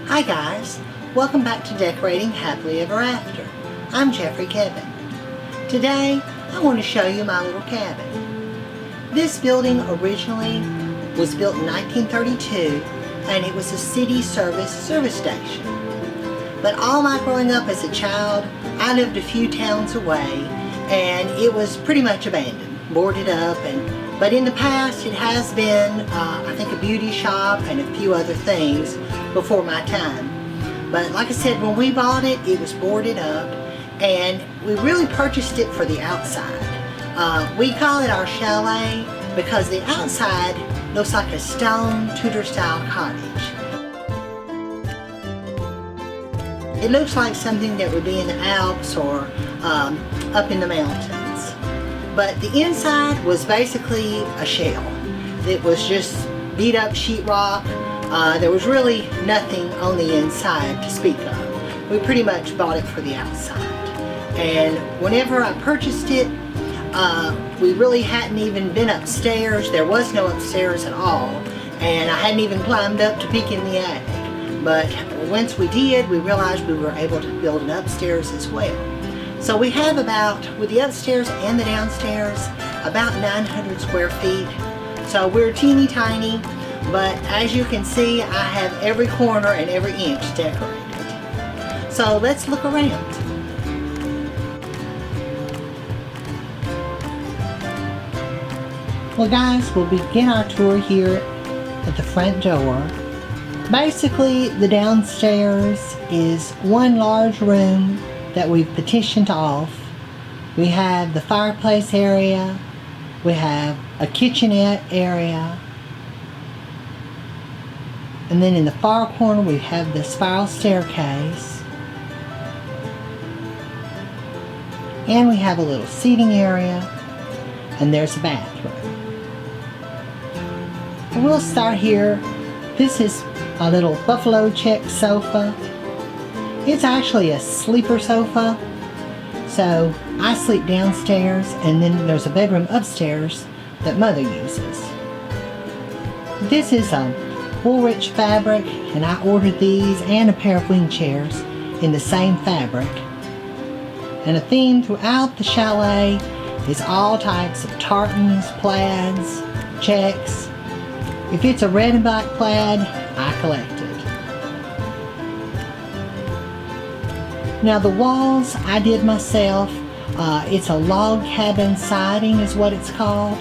Hi guys, welcome back to Decorating Happily Ever After. I'm Jeffrey Kevin. Today I want to show you my little cabin. This building originally was built in 1932 and it was a city service station. But all my growing up as a child, I lived a few towns away and it was pretty much abandoned, boarded up, but in the past it has been, I think, a beauty shop and a few other things before my time. But like I said, when we bought it, it was boarded up and we really purchased it for the outside. We call it our chalet because the outside looks like a stone Tudor style cottage. It looks like something that would be in the Alps or up in the mountains. But the inside was basically a shell. It was just beat up sheetrock. There was really nothing on the inside to speak of. We pretty much bought it for the outside. And whenever I purchased it, we really hadn't even been upstairs. There was no upstairs at all. And I hadn't even climbed up to peek in the attic. But once we did, we realized we were able to build an upstairs as well. So we have about, with the upstairs and the downstairs, about 900 square feet. So we're teeny tiny, but as you can see, I have every corner and every inch decorated. So let's look around. Well guys, we'll begin our tour here at the front door. Basically, the downstairs is one large room that we've partitioned off. We have the fireplace area, we have a kitchenette area, and then in the far corner we have the spiral staircase, and we have a little seating area, and there's a bathroom. And we'll start here. This is a little buffalo check sofa. It's actually a sleeper sofa, so I sleep downstairs, and then there's a bedroom upstairs that Mother uses. This is a Woolrich fabric, and I ordered these and a pair of wing chairs in the same fabric. And a theme throughout the chalet is all types of tartans, plaids, checks. If it's a red and black plaid, I collect it. Now the walls I did myself. It's a log cabin siding is what it's called.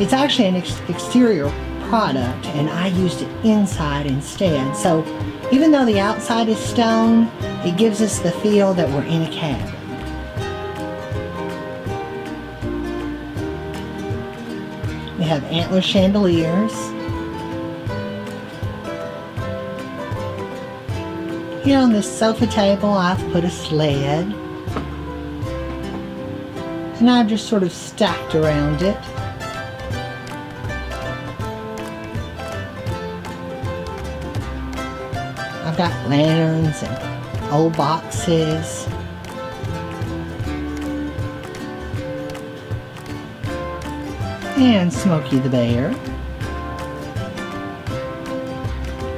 It's actually an exterior product and I used it inside instead. So even though the outside is stone, it gives us the feel that we're in a cabin. We have antler chandeliers. Here on this sofa table I've put a sled, and I've just sort of stacked around it. I've got lanterns and old boxes. And Smokey the Bear.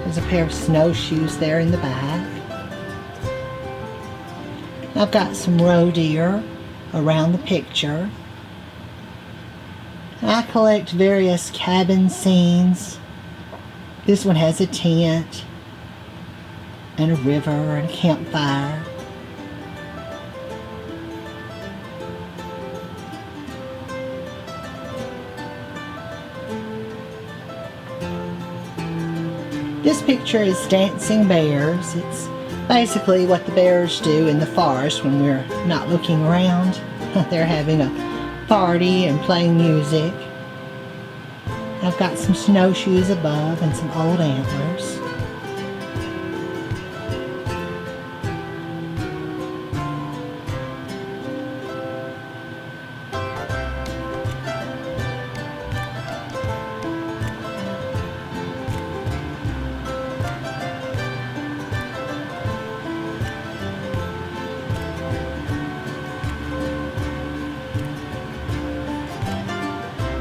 There's a pair of snowshoes there in the back. I've got some roe deer around the picture. I collect various cabin scenes. This one has a tent and a river and a campfire. This picture is dancing bears. It's basically what the bears do in the forest when we're not looking around. They're having a party and playing music. I've got some snowshoes above and some old antlers.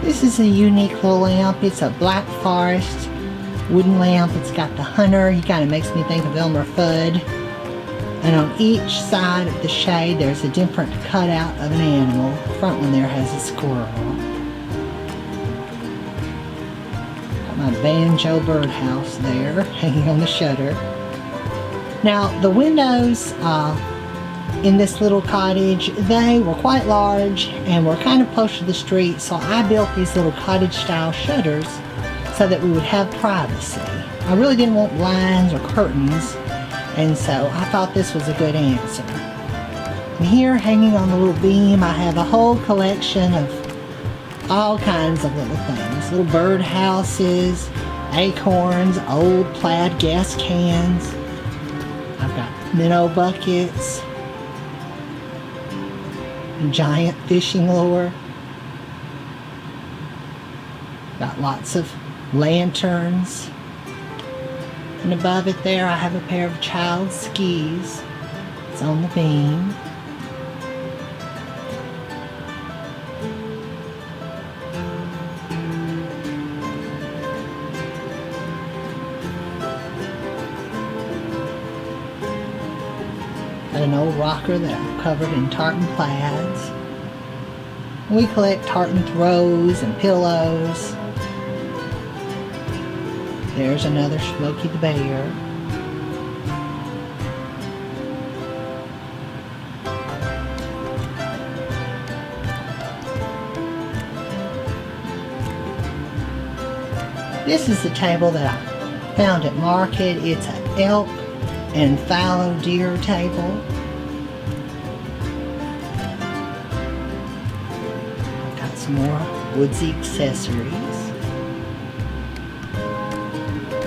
This is a unique little lamp. It's a black forest wooden lamp. It's got the hunter. He kind of makes me think of Elmer Fudd. And on each side of the shade, there's a different cutout of an animal. The front one there has a squirrel. Got my banjo birdhouse there, hanging on the shutter. Now, the windows in this little cottage, they were quite large and were kind of close to the street, so I built these little cottage-style shutters so that we would have privacy. I really didn't want blinds or curtains, and so I thought this was a good answer. And here, hanging on the little beam, I have a whole collection of all kinds of little things. Little bird houses, acorns, old plaid gas cans. I've got minnow buckets, giant fishing lure. Got lots of lanterns. And above it there I have a pair of child's skis. It's on the beam. Got an old rocker that I've covered in tartan plaids. We collect tartan throws and pillows. There's another Smokey the Bear. This is the table that I found at market. It's an elk and fallow deer table. Got some more woodsy accessories.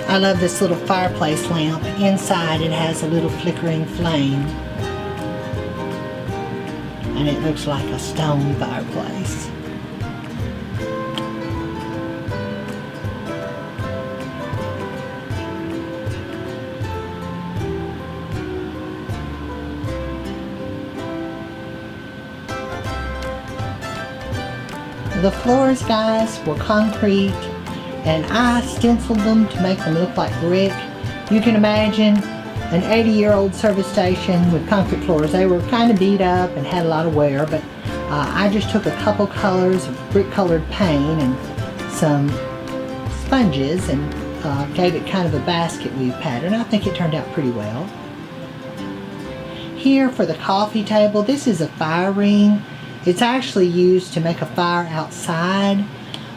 I love this little fireplace lamp. Inside it has a little flickering flame. And it looks like a stone fireplace. The floors, guys, were concrete, and I stenciled them to make them look like brick. You can imagine an 80-year-old service station with concrete floors. They were kind of beat up and had a lot of wear, but I just took a couple colors of brick-colored paint and some sponges and gave it kind of a basket weave pattern. I think it turned out pretty well. Here for the coffee table, this is a fire ring. It's actually used to make a fire outside,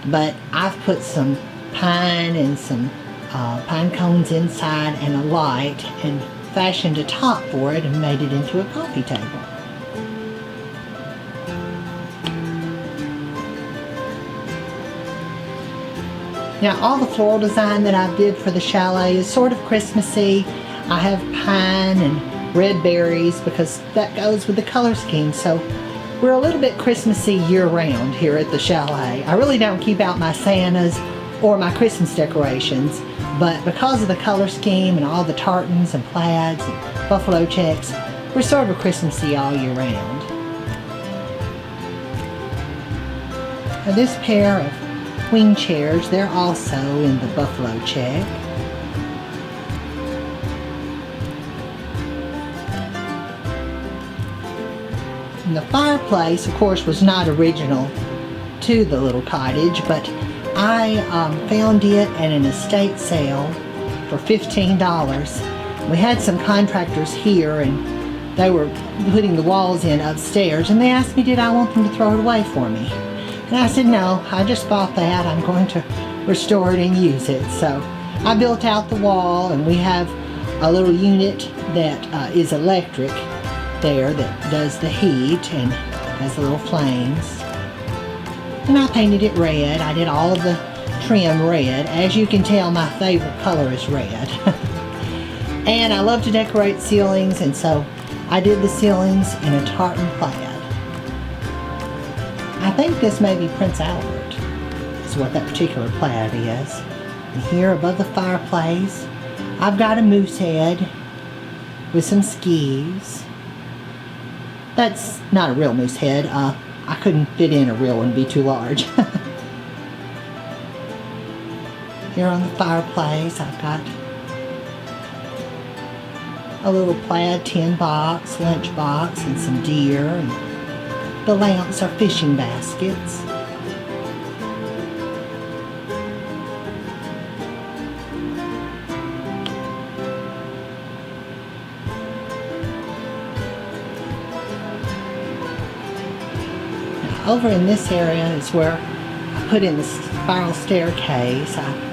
but I've put some pine and some pine cones inside and a light and fashioned a top for it and made it into a coffee table. Now all the floral design that I did for the chalet is sort of Christmassy. I have pine and red berries because that goes with the color scheme, so we're a little bit Christmassy year-round here at the chalet. I really don't keep out my Santas or my Christmas decorations, but because of the color scheme and all the tartans and plaids and buffalo checks, we're sort of Christmassy all year round. Now this pair of queen chairs, they're also in the buffalo check. And the fireplace, of course, was not original to the little cottage, but I found it at an estate sale for $15. We had some contractors here and they were putting the walls in upstairs, and they asked me did I want them to throw it away for me. And I said no, I just bought that. I'm going to restore it and use it. So I built out the wall, and we have a little unit that is electric there that does the heat and has the little flames. And I painted it red. I did all of the trim red. As you can tell, my favorite color is red. And I love to decorate ceilings, and so I did the ceilings in a tartan plaid. I think this may be Prince Albert, is what that particular plaid is. And here above the fireplace, I've got a moose head with some skis. That's not a real moose head. I couldn't fit in a real one, it'd be too large. Here on the fireplace, I've got a little plaid tin box, lunch box, and some deer. And the lamps are fishing baskets. Now, over in this area is where I put in the spiral staircase. I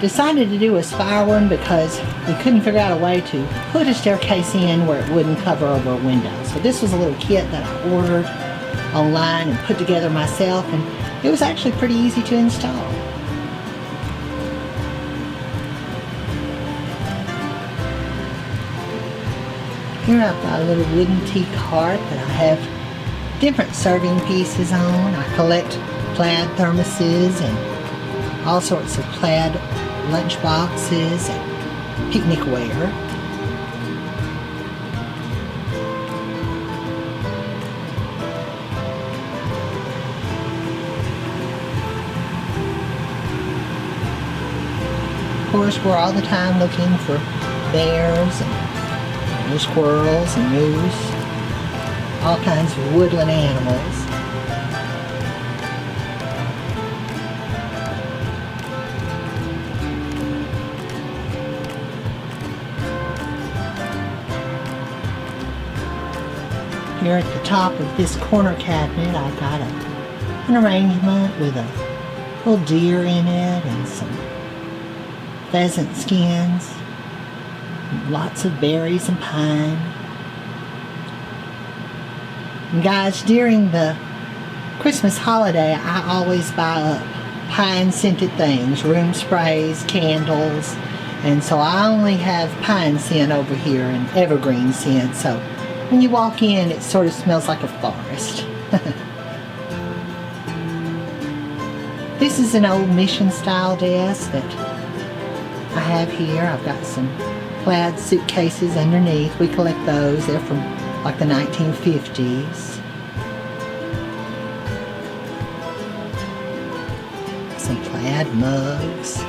decided to do a spiral one because we couldn't figure out a way to put a staircase in where it wouldn't cover over a window. So this was a little kit that I ordered online and put together myself, and it was actually pretty easy to install. Here I've got a little wooden tea cart that I have different serving pieces on. I collect plaid thermoses and all sorts of plaid lunch boxes and picnic wear. Of course, we're all the time looking for bears and squirrels and moose, all kinds of woodland animals. Here at the top of this corner cabinet, I've got an arrangement with a little deer in it and some pheasant skins, lots of berries and pine. And guys, during the Christmas holiday, I always buy up pine scented things, room sprays, candles, and so I only have pine scent over here and evergreen scent, so when you walk in, it sort of smells like a forest. This is an old mission style desk that I have here. I've got some plaid suitcases underneath. We collect those. They're from like the 1950s. Some plaid mugs.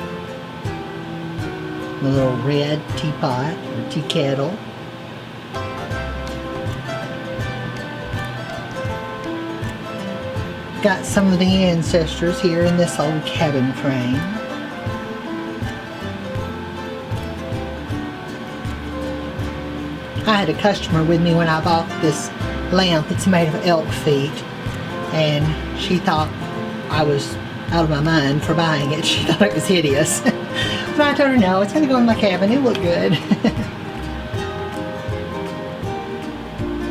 A little red teapot or tea kettle. Got some of the ancestors here in this old cabin frame. I had a customer with me when I bought this lamp. It's made of elk feet, and she thought I was out of my mind for buying it. She thought it was hideous. But I told her no, it's going to go in my cabin. It looked good.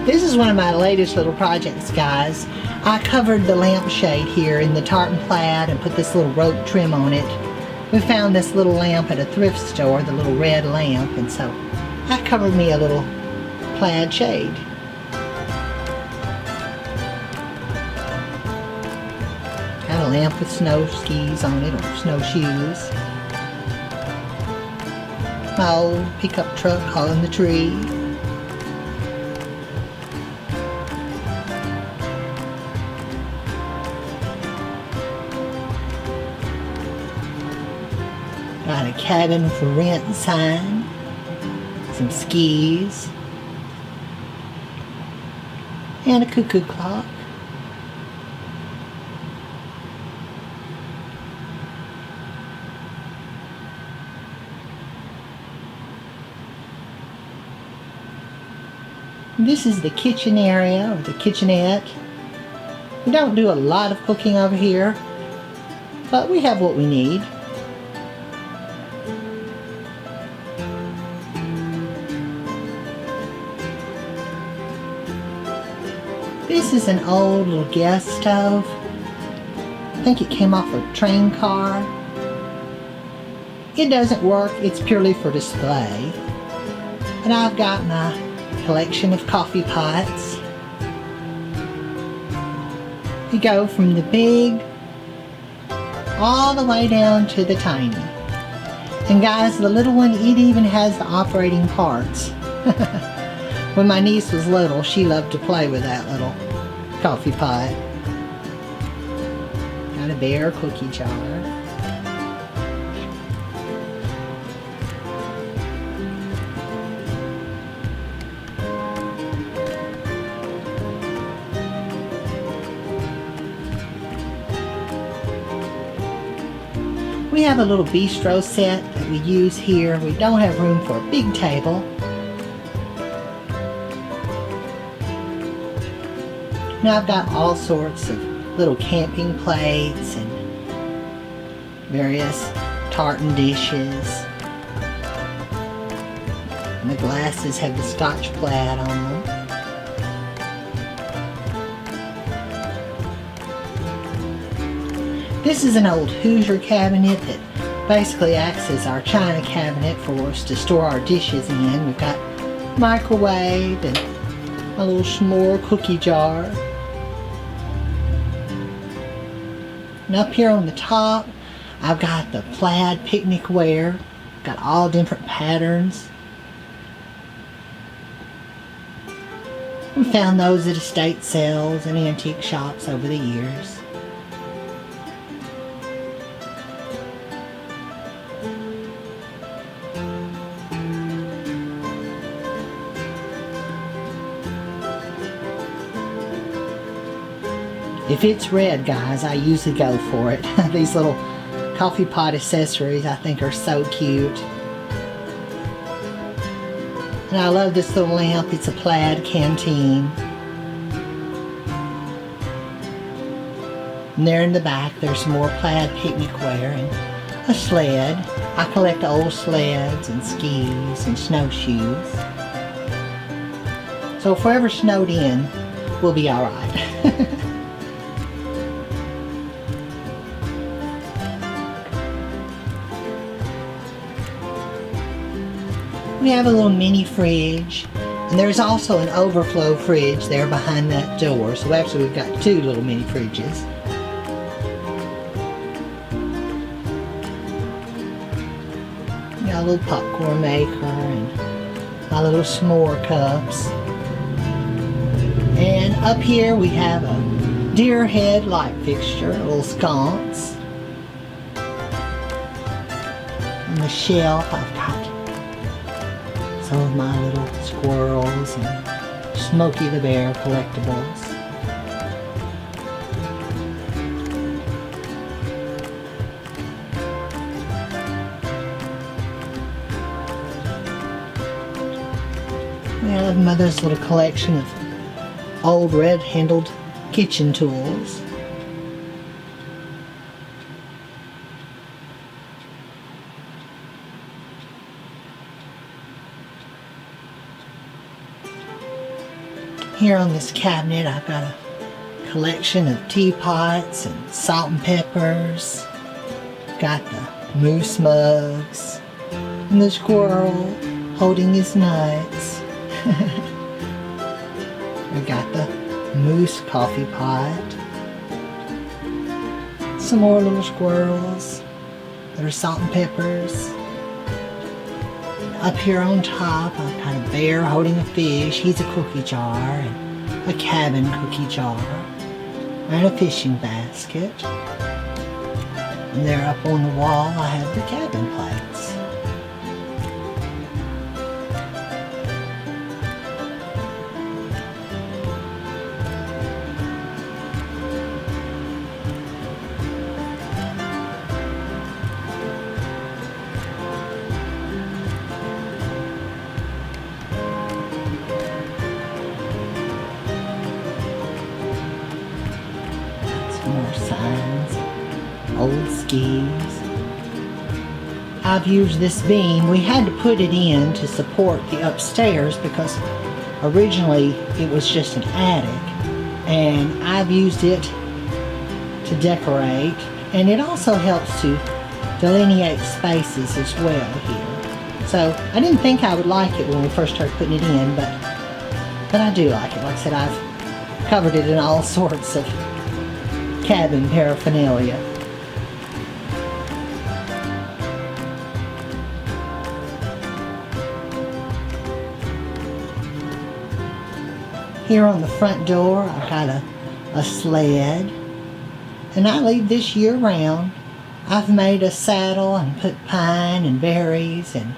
This is one of my latest little projects, guys. I covered the lampshade here in the tartan plaid and put this little rope trim on it. We found this little lamp at a thrift store, the little red lamp, and so I covered me a little plaid shade. Got a lamp with snow skis on it, or snowshoes. My old pickup truck hauling the tree. Got a cabin for rent sign, some skis, and a cuckoo clock. This is the kitchen area, or the kitchenette. We don't do a lot of cooking over here, but we have what we need. This is an old little gas stove. I think it came off a train car. It doesn't work, it's purely for display. And I've got my collection of coffee pots. You go from the big all the way down to the tiny. And guys, the little one, it even has the operating parts. When my niece was little, she loved to play with that little coffee pot. Got a bear cookie jar. We have a little bistro set that we use here. We don't have room for a big table. Now I've got all sorts of little camping plates and various tartan dishes. And the glasses have the Scotch plaid on them. This is an old Hoosier cabinet that basically acts as our china cabinet for us to store our dishes in. We've got microwave and a little s'more cookie jar. And up here on the top, I've got the plaid picnic wear. Got all different patterns. We found those at estate sales and antique shops over the years. If it's red, guys, I usually go for it. These little coffee pot accessories I think are so cute. And I love this little lamp. It's a plaid canteen. And there in the back there's some more plaid picnic wear and a sled. I collect old sleds and skis and snowshoes. So if we're ever snowed in, we'll be alright. We have a little mini fridge, and there's also an overflow fridge there behind that door. So actually we've got two little mini fridges. Got a little popcorn maker and my little s'more cups. And up here we have a deer head light fixture, a little sconce. On the shelf I've got some of my little squirrels and Smokey the Bear collectibles. We have Mother's little collection of old red-handled kitchen tools. Here on this cabinet I've got a collection of teapots and salt and peppers. Got the moose mugs and the squirrel holding his nuts. We got the moose coffee pot. Some more little squirrels that are salt and peppers. Up here on top, I've got a bear holding a fish. He's a cookie jar, and a cabin cookie jar, and a fishing basket. And there up on the wall, I have the cabin plates. More signs, old skis. I've used this beam. We had to put it in to support the upstairs because originally it was just an attic, and I've used it to decorate, and it also helps to delineate spaces as well here. So I didn't think I would like it when we first started putting it in, but I do like it. Like I said, I've covered it in all sorts of cabin paraphernalia. Here on the front door I've got a sled, and I leave this year round. I've made a saddle and put pine and berries and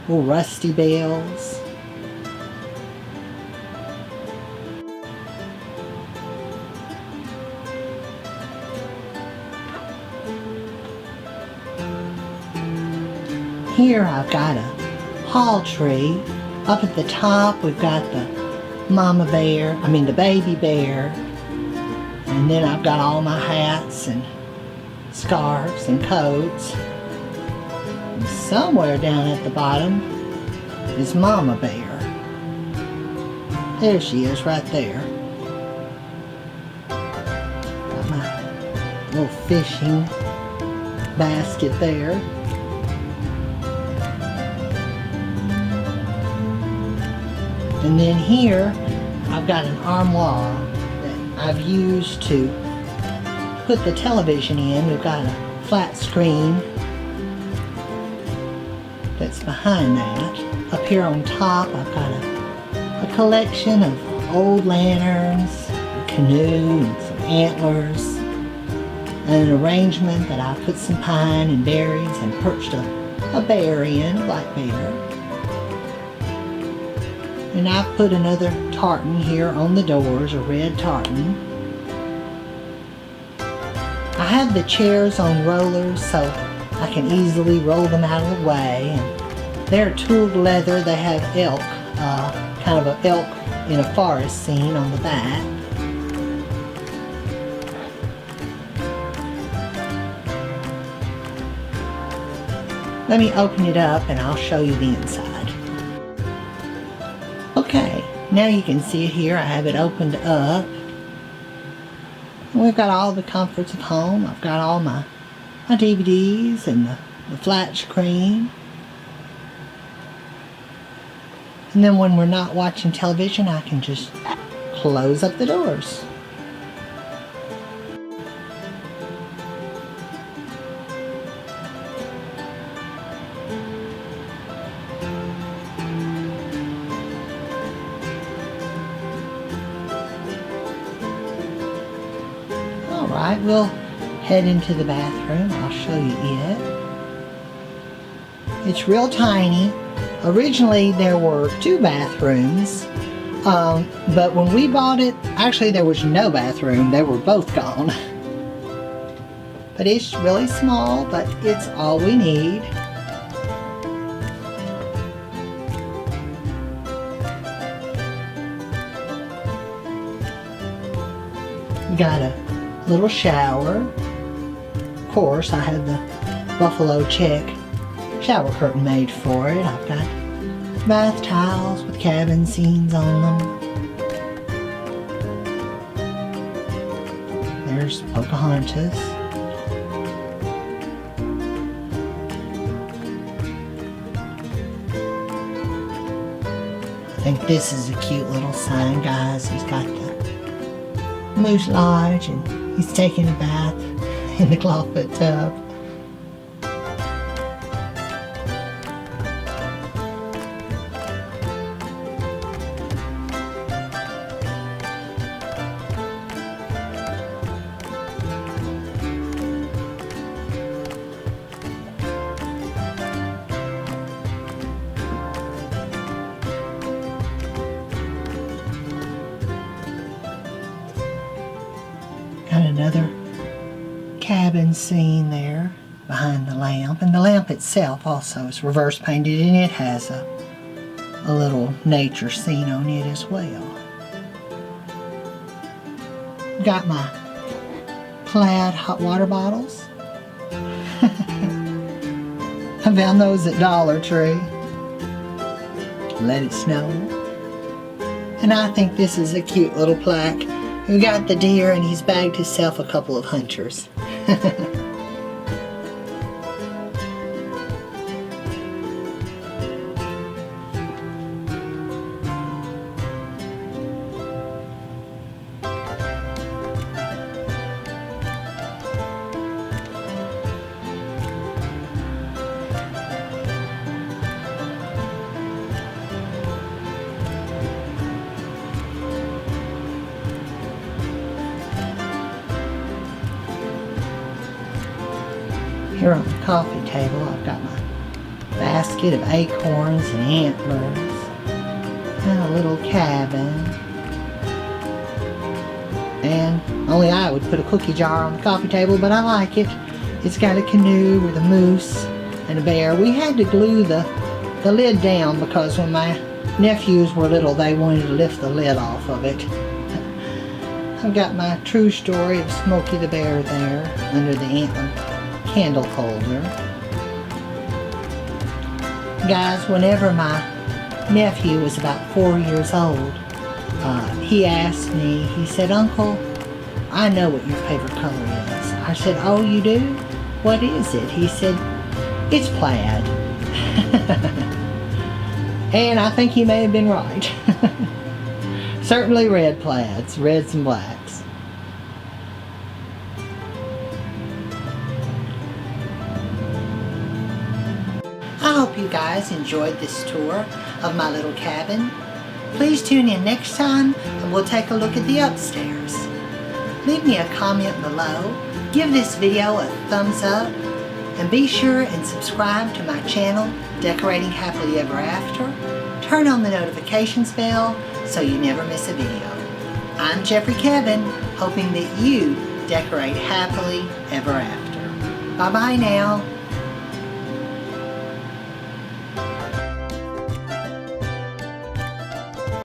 little rusty bells. here I've got a hall tree. Up at the top we've got the the baby bear. And then I've got all my hats and scarves and coats. And somewhere down at the bottom is Mama Bear. There she is right there. Got my little fishing basket there. And then here I've got an armoire that I've used to put the television in. We've got a flat screen that's behind that. Up here on top I've got a collection of old lanterns, a canoe, and some antlers, and an arrangement that I put some pine and berries and perched a bear in, a black bear. And I've put another tartan here on the doors, a red tartan. I have the chairs on rollers so I can easily roll them out of the way. And they're tooled leather. They have elk, kind of an elk in a forest scene on the back. Let me open it up and I'll show you the inside. Okay, now you can see it here. I have it opened up. We've got all the comforts of home. I've got all my DVDs and the flat screen. And then when we're not watching television, I can just close up the doors. Alright, we'll head into the bathroom. I'll show you it. It's real tiny. Originally there were 2 bathrooms, but when we bought it, actually there was no bathroom. They were both gone. But it's really small, but it's all we need. We got a little shower. Of course, I have the buffalo check shower curtain made for it. I've got bath towels with cabin scenes on them. There's Pocahontas. I think this is a cute little sign, guys. He's got the Moose Lodge and he's taking a bath in the clawfoot tub. Got another cabin scene there behind the lamp, and the lamp itself also is reverse painted and it has a little nature scene on it as well. Got my plaid hot water bottles. I found those at Dollar Tree. Let it snow. And I think this is a cute little plaque. We got the deer and he's bagged himself a couple of hunters. Here on the coffee table, I've got my basket of acorns and antlers, and a little cabin. And only I would put a cookie jar on the coffee table, but I like it. It's got a canoe with a moose and a bear. We had to glue the lid down because when my nephews were little, they wanted to lift the lid off of it. I've got my true story of Smokey the Bear there under the antler candle holder. Guys, whenever my nephew was about 4 years old, he asked me, he said, "Uncle, I know what your favorite color is." I said, "Oh, you do? What is it?" He said, "It's plaid." And I think he may have been right. Certainly red plaids, reds and blacks. I hope you guys enjoyed this tour of my little cabin. Please tune in next time and we'll take a look at the upstairs. Leave me a comment below, give this video a thumbs up, and be sure and subscribe to my channel, Decorating Happily Ever After. Turn on the notifications bell so you never miss a video. I'm Jeffrey Kevin, hoping that you decorate happily ever after. Bye-bye now.